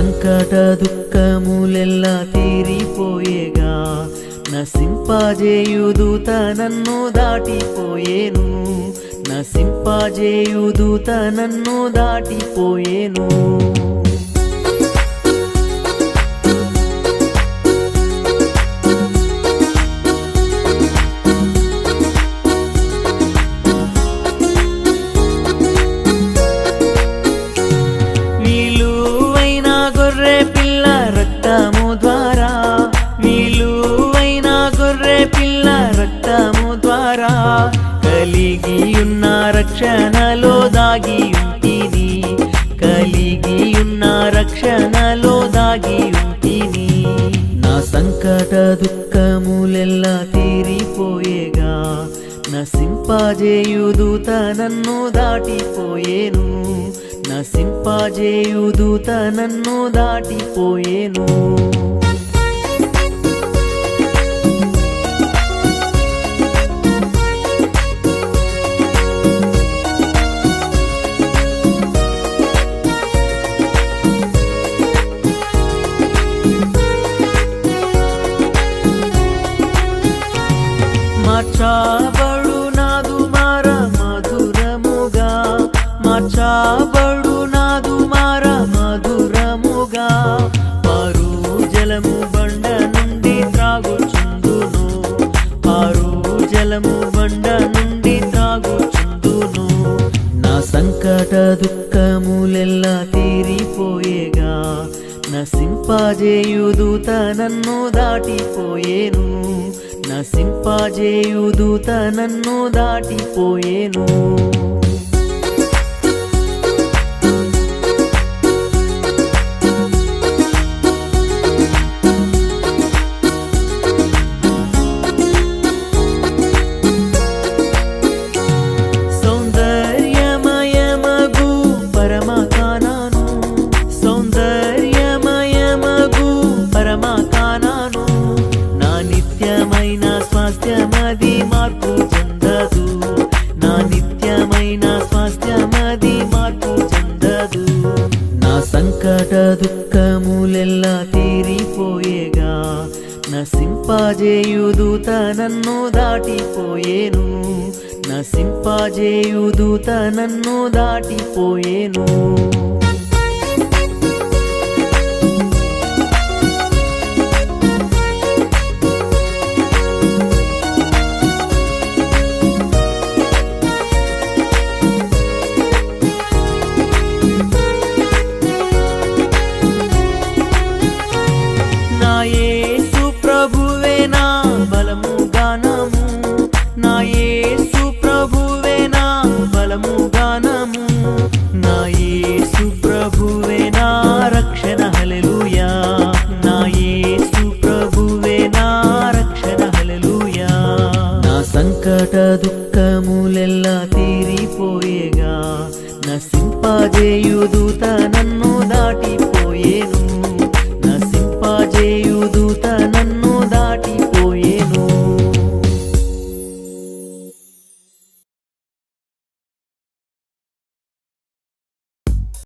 సంకట దుఃఖములెల్ల తీరిపోయేగా నసింపజేయు దూత నన్ను దాటిపోయేను నసింపజేయు దూత నన్ను దాటిపోయేను కలిగియున్న రక్షణలో దాగి ఉంటిని కలిగియున్న రక్షణలో దాగి ఉంటిని నా సంకట దుఃఖములెల్ల తీరిపోయేగా నసింపజేయు దూత నన్ను దాటిపోయేను నసింపజేయు దూత నన్ను దాటిపోయేను మార్చబడు నాదు మార మధురముగా మార్చబడు నాదు మార మధురముగా పారు జలము బండ నుండి త్రాగుచుందును పారు జలము బండ నుండి త్రాగుచుందును నా సంకట దుఃఖములెల్ల తీరిపోయేగా నసింపజేయు దూత నన్ను దాటిపోయేను నసింపజేయు దూత నన్ను దాటిపోయేను సౌందర్యమయమగు పరమకానాను సౌందర్యమయమగు పరమకానాను నా నిత్యమైన స్వాస్థ్యమది మార్పు చెందదు నా నిత్యమైన స్వాస్థ్యమది మార్పు చెందదు నా సంకట దుఃఖములెల్ల తీరిపోయేగా నసింపజేయు దూత నన్ను దాటిపోయేను నసింపజేయు దూత నన్ను దాటిపోయేను నా యేసు ప్రభువే నా బలము గానము నా యేసు ప్రభువే నా బలము గానము నా యేసు ప్రభువే నా రక్షణ హల్లెలూయా నా యేసు ప్రభువే నా రక్షణ హల్లెలూయా నా సంకట దుఃఖములెల్ల తీరిపోయేగా నసింపజేయు దూత నన్ను దాటి